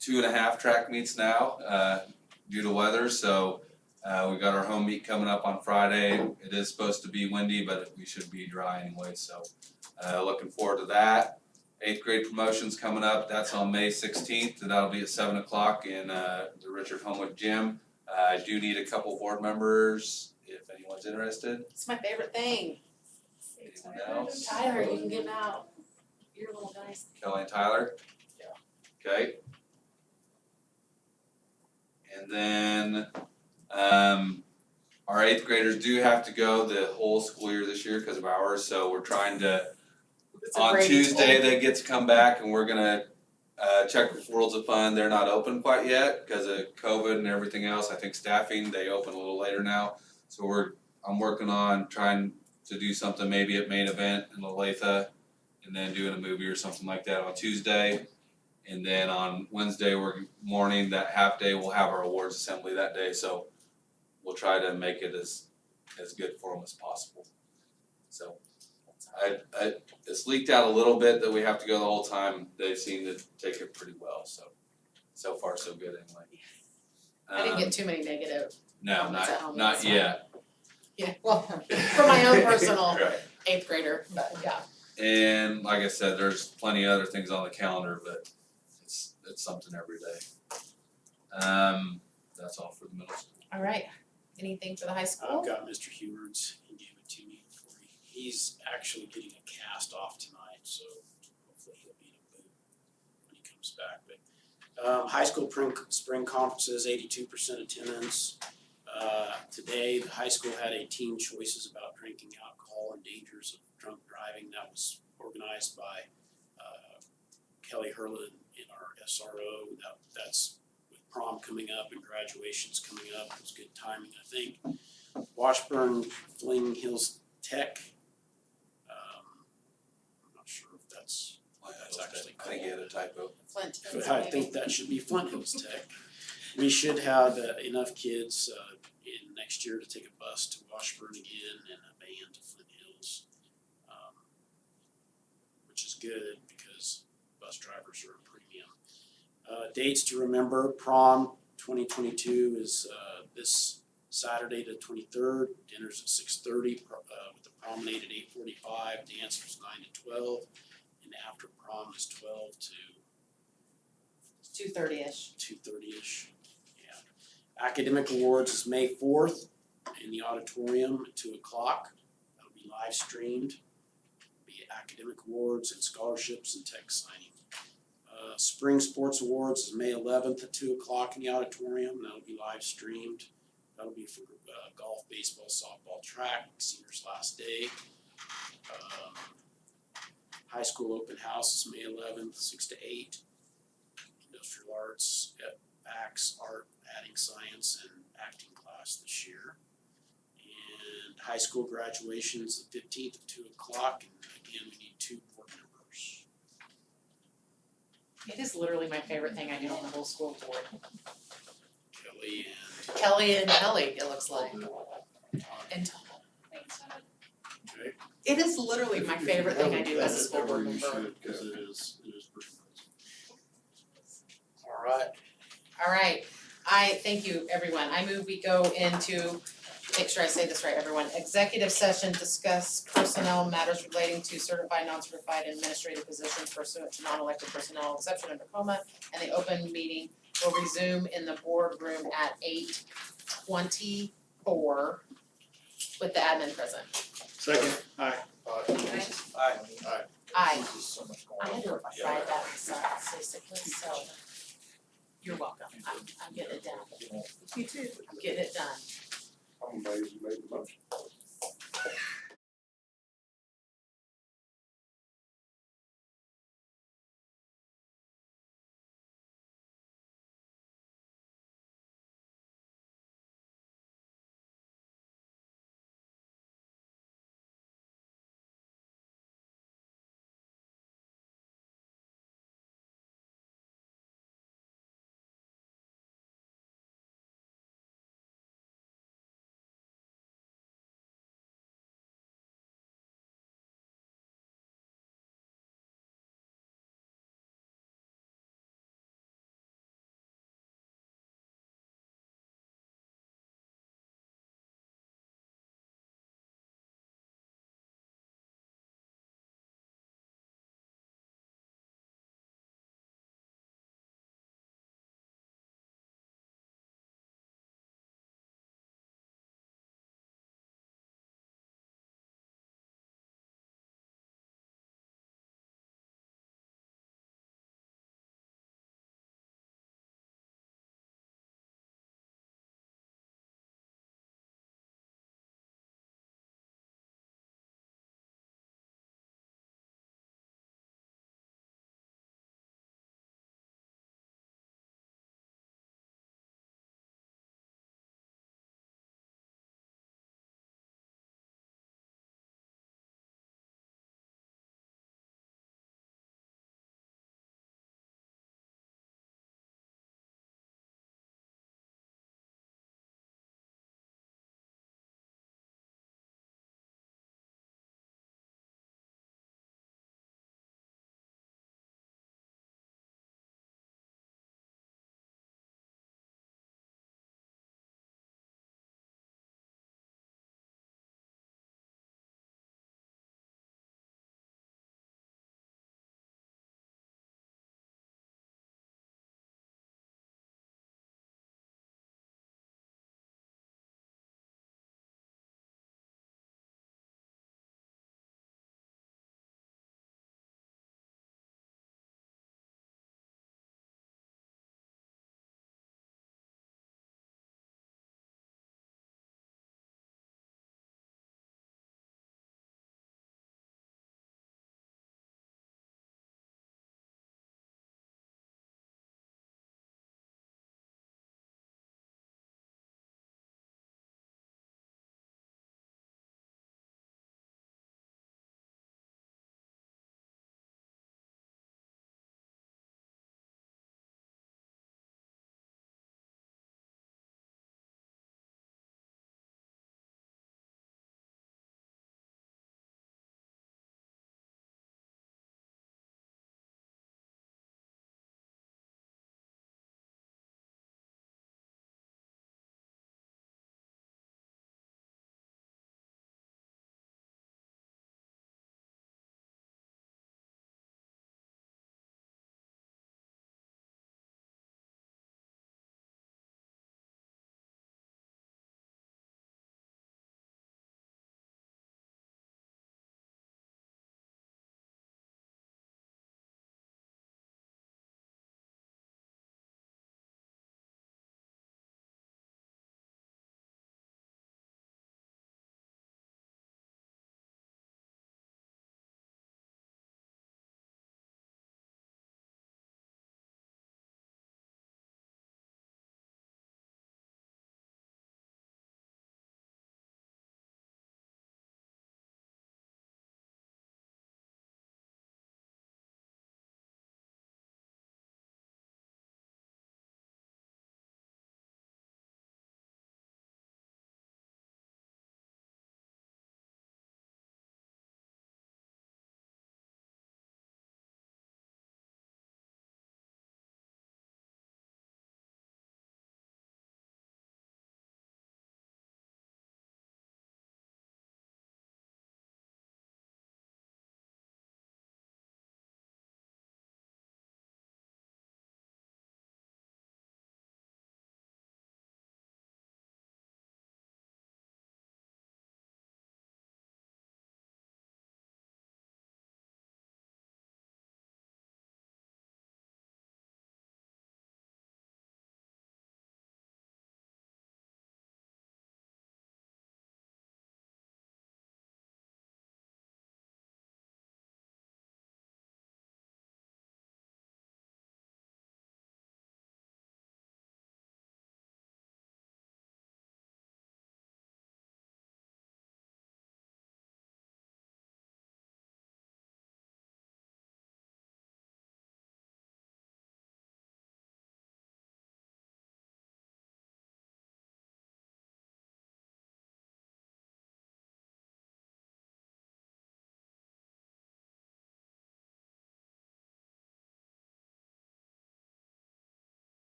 2.5 track meets now due to weather, so we got our home meet coming up on Friday. It is supposed to be windy, but we should be dry anyway, so looking forward to that. 8th grade promotions coming up, that's on May 16th, and that'll be at 7 o'clock in the Richard Homewood Gym. I do need a couple board members if anyone's interested. It's my favorite thing. Anyone else? Tyler, you can give out your little guys. Kelly and Tyler? Yeah. Okay. And then our 8th graders do have to go the whole school year this year because of hours, so we're trying to, on Tuesday, they get to come back and we're gonna check with Worlds of Fun. They're not open quite yet because of COVID and everything else. I think staffing, they open a little later now. So I'm working on trying to do something maybe at Main Event in Olathe and then doing a movie or something like that on Tuesday. And then on Wednesday, morning, that half day, we'll have our awards assembly that day. So we'll try to make it as good for them as possible. So it's leaked out a little bit that we have to go the whole time. They seem to take it pretty well, so far so good anyway. I didn't get too many negative. No, comments at home, not that's fine. yet. Yeah, well, for my own personal Right. 8th grader, but yeah. And like I said, there's plenty of other things on the calendar, but it's something every day. That's all for the middle school. All right, anything for the high school? I've got Mr. Heward's, he gave it to me before he's actually getting a cast off tonight, so hopefully he'll be in a boot when he comes back, but high school spring conferences, 82% attendance. Today, the high school had a teen choices about drinking alcohol and dangers of drunk driving. That was organized by Kelly Hurlin in our SRO. That's with prom coming up and graduations coming up. It was good timing, I think. Washburn Fling Hills Tech. I'm not sure if that's actually I think you had a typo. Flint, but I think that should be Flint Hills Tech. We should have enough kids in next year to take a bus to Washburn again and a band to Flint Hills, which is good because bus drivers are a premium. Dates to remember: prom 2022 is this Saturday the 23rd. Dinner's at 6:30 with the promenade at 8:45. Dance was 9 to 12, and after prom is 12 to 2:30ish. 2:30ish. Yeah. Academic awards is May 4th in the auditorium at 2 o'clock. That'll be live streamed. Be academic awards and scholarships and tech signing. Spring sports awards is May 11th at 2 o'clock in the auditorium. That'll be live streamed. That'll be for golf, baseball, softball, track, seniors last day. High school open house is May 11th, 6 to 8. Industrial arts, ACTS, art, adding science, and acting class this year. And high school graduations the 15th at 2 o'clock, and again, we need 2 board members. It is literally my favorite thing I do on the whole school board. Kelly Kelly and Ellie, it looks like. And Tom. Okay. It is literally my favorite thing I do as a school board Whatever you member. should, cause it is pretty nice. Alright, I thank you, everyone. I move we go into, make sure I say this right, everyone. Executive session, discuss personnel matters relating to certified, non-certified administrative positions pursuant to non-elected personnel exception under coma. And the open meeting will resume in the boardroom at 8:24 with the admin present. Second, aye. Aye. There's so much going I'm on. gonna do it by Friday, that was basically, so. You're welcome. I'm getting it done. You too. I'm getting it done. I'm amazed you made the motion.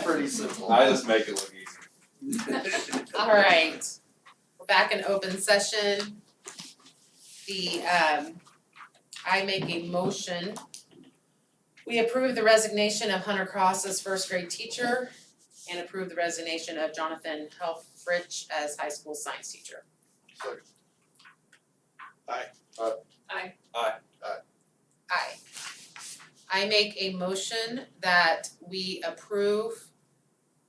pretty simple. I just make it look easy. Alright, we're back in open session. I make a motion. We approve the resignation of Hunter Cross as first grade teacher and approve the resignation of Jonathan Helfrich as high school science teacher. Aye. Aye. I make a motion that we approve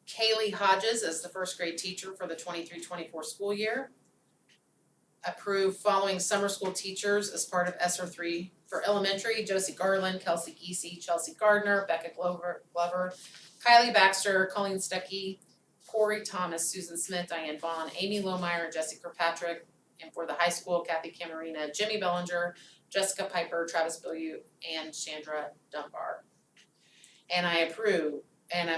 Kaylee Hodges as the first grade teacher for the 23-24 school year. Approve following summer school teachers as part of ESER 3 for elementary: Josie Garland, Kelsey Geesey, Chelsea Gardner, Becca Glover, Kylie Baxter, Colleen Stuckey, Corey Thomas, Susan Smith, Diane Vaughn, Amy Lohmeyer, Jesse Kirkpatrick, and for the high school, Kathy Camarina, Jimmy Bellinger, Jessica Piper, Travis Billieu, and Chandra Dunbar. And I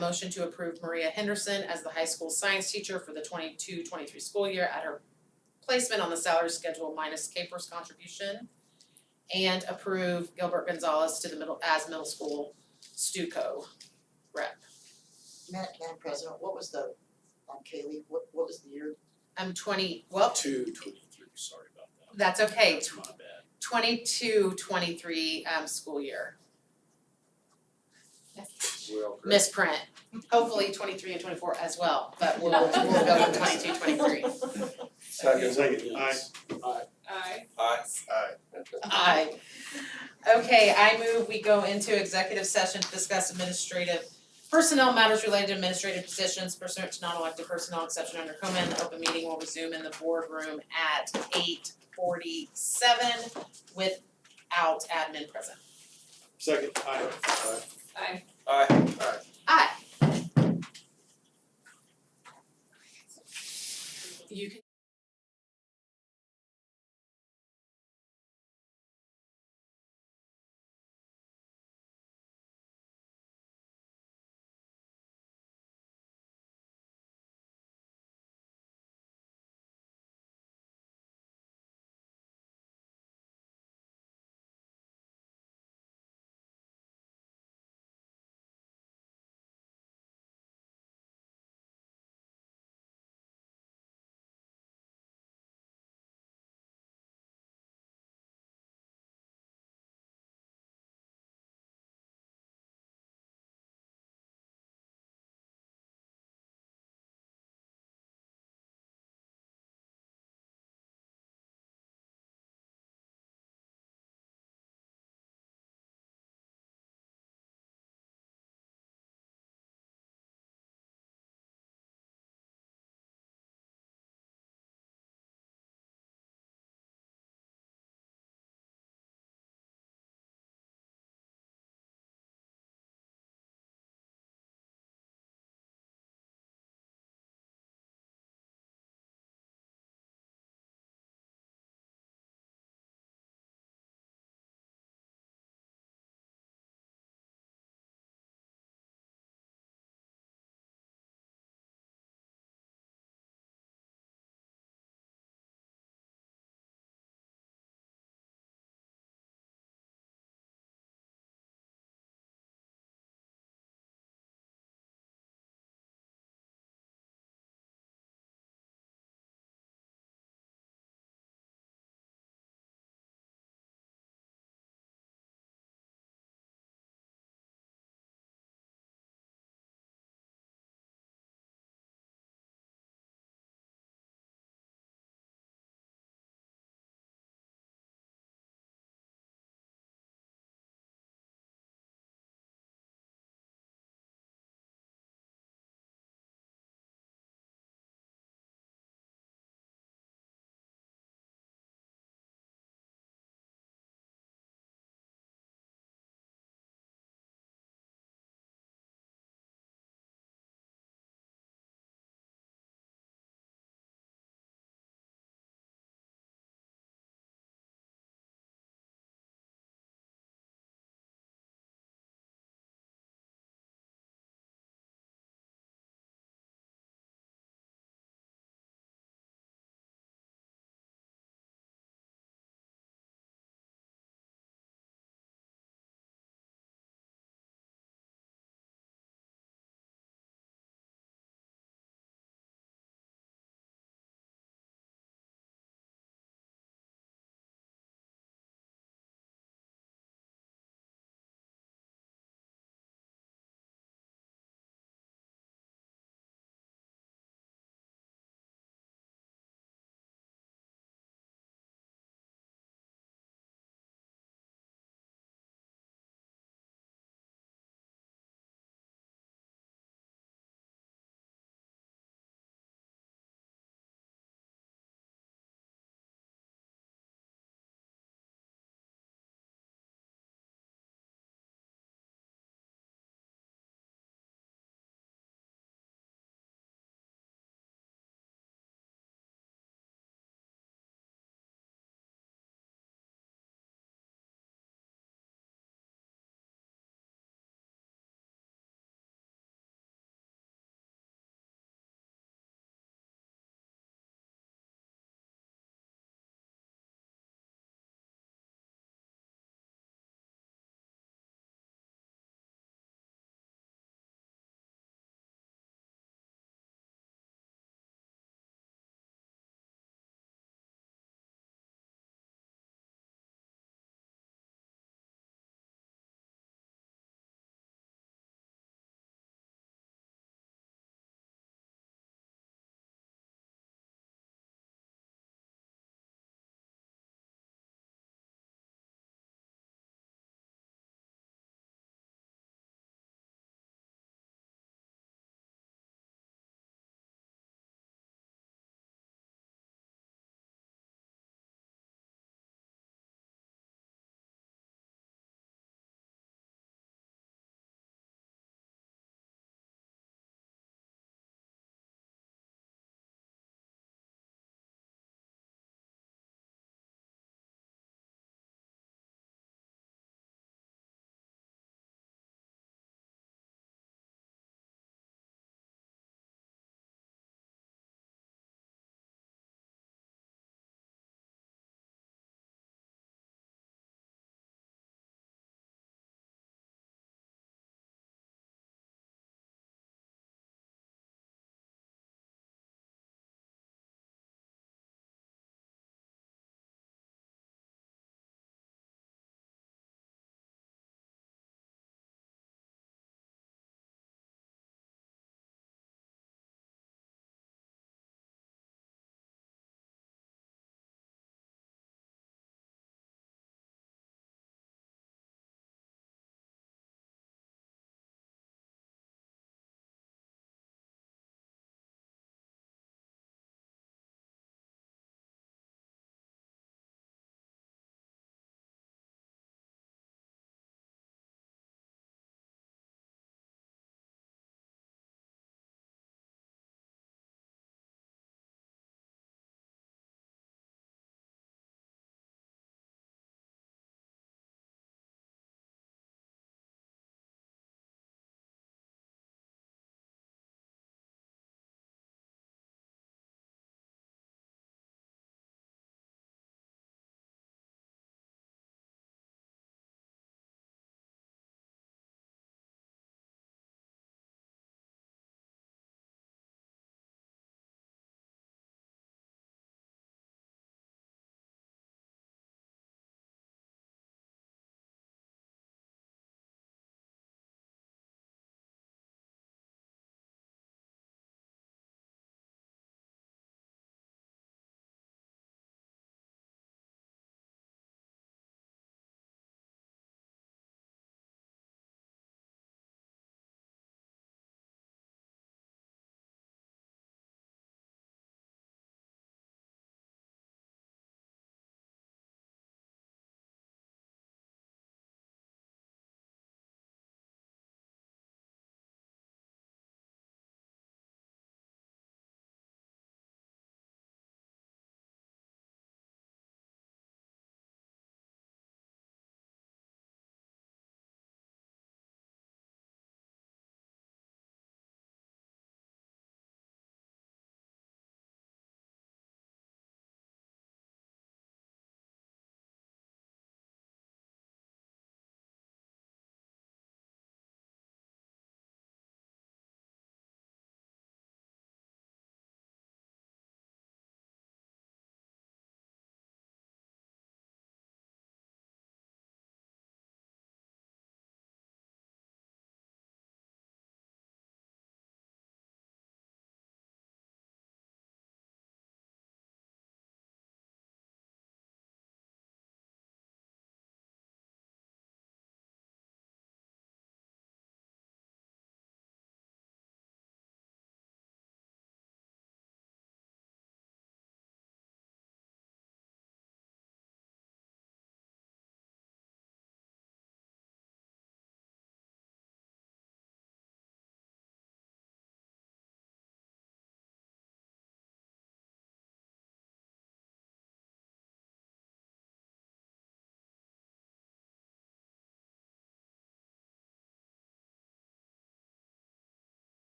motion to approve Maria Henderson as the high school science teacher for the 22-23 school year at her placement on the salary schedule minus Capers contribution. And approve Gilbert Gonzalez to the middle school Stuco rep. Madam President, what was the, Kaylee, what was the year? 223, sorry about that. That's okay, That's my bad. 22-23 school year. Well, correct. Misprint, hopefully 23 and 24 as well, but we'll go with 22-23. Second, aye. Aye. Aye. Okay, I move we go into executive session to discuss administrative personnel matters related to administrative positions pursuant to non-elected personnel exception under COMA. The open meeting will resume in the boardroom at 8:47 without admin present. Second, aye. Aye. Aye. You can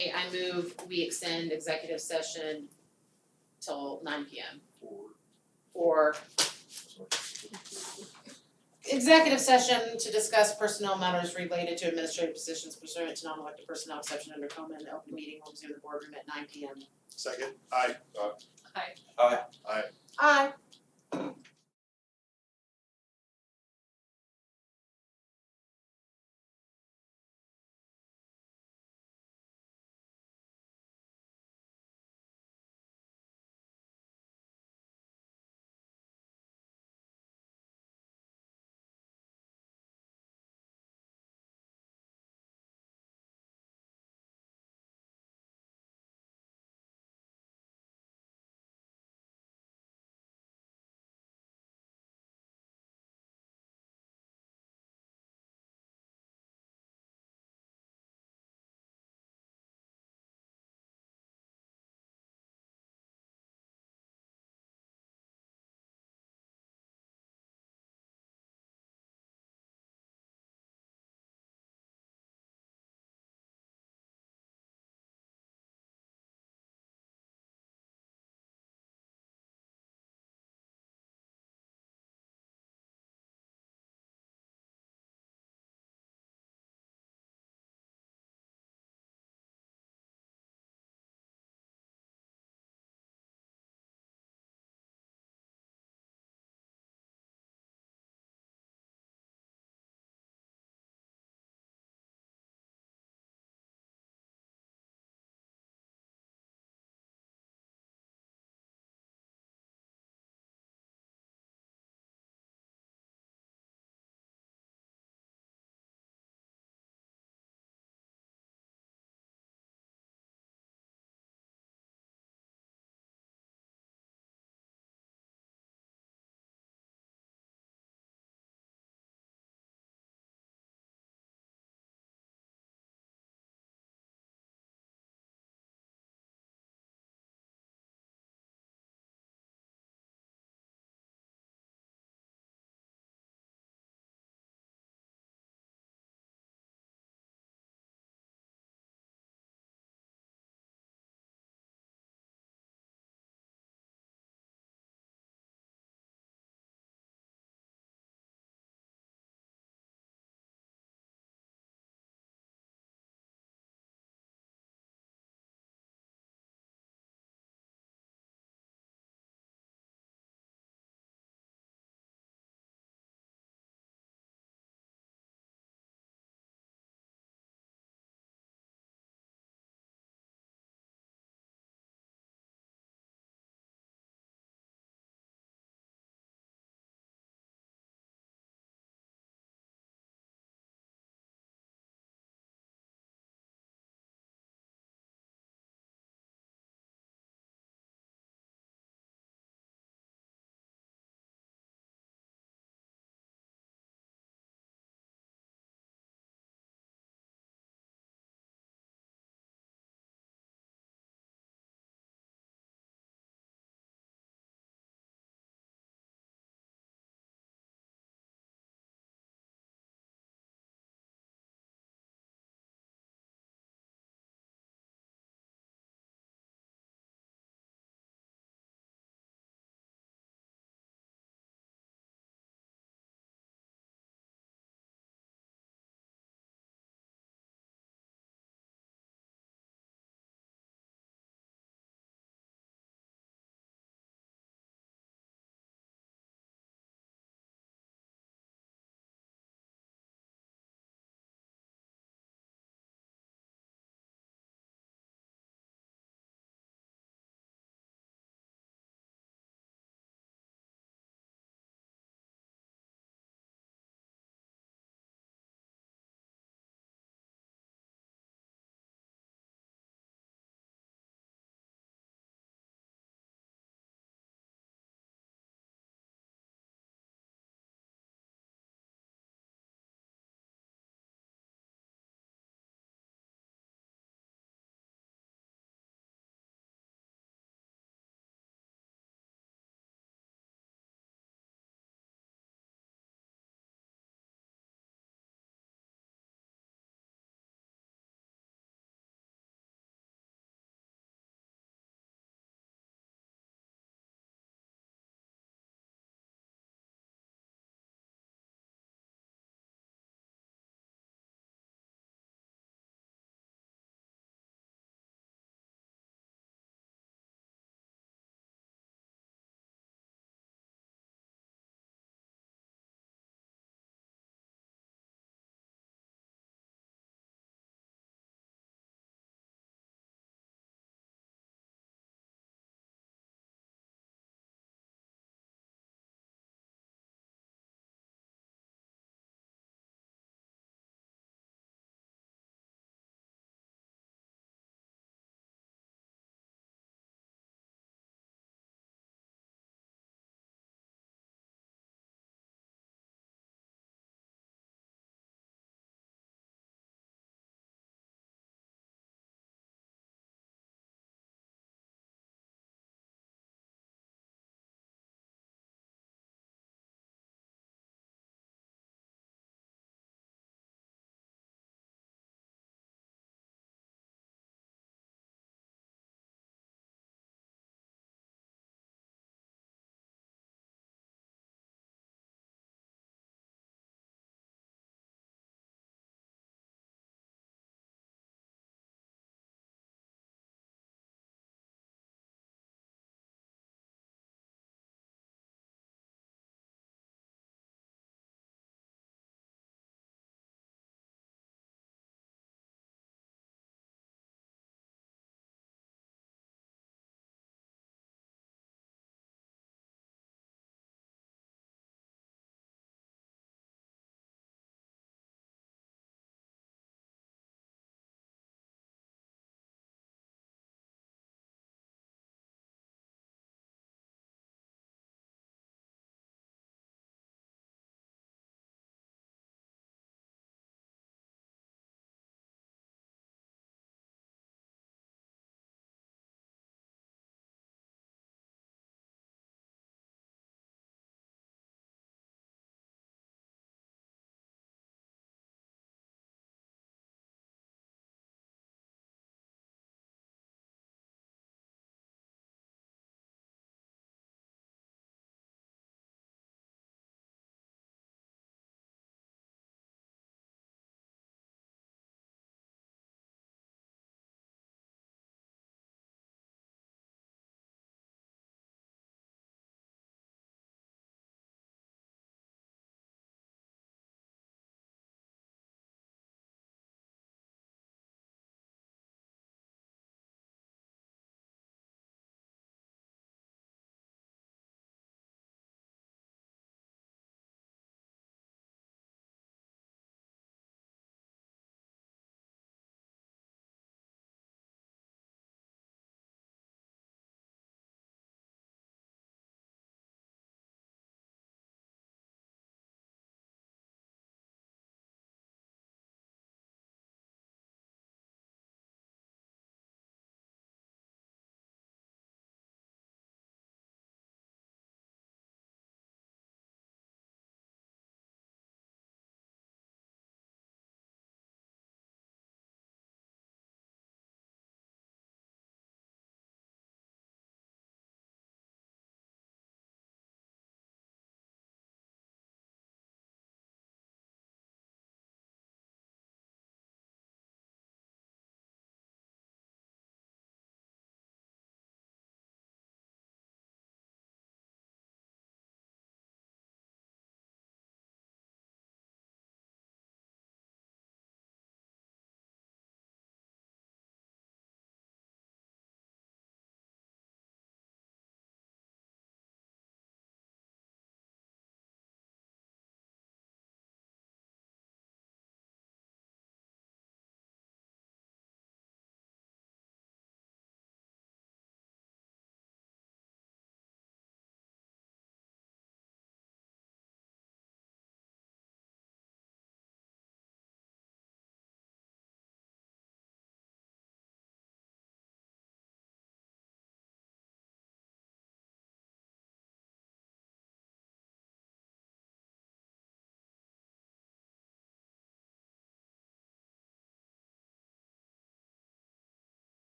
I move we extend executive session till 9 p.m. for executive session to discuss personnel matters related to administrative positions pursuant to non-elected personnel exception under COMA and the open meeting will resume the boardroom at 9 p.m. Second, aye. Aye.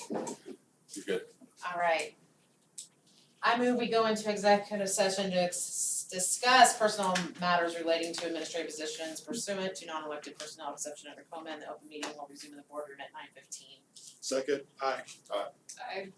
You're good. Alright. I move we go into executive session to discuss personal matters relating to administrative positions pursuant to non-elected personnel exception under COMA. The open meeting will resume in the boardroom at 9:15. Second, aye. I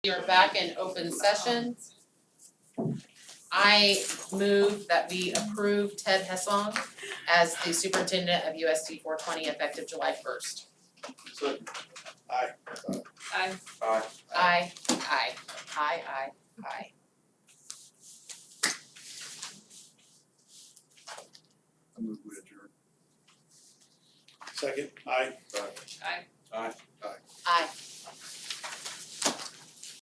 We are back in open session. I move that we approve Ted Hessong as the superintendent of USD 420 effective July 1st. I Aye. Aye. I move we adjourn. Second, aye. I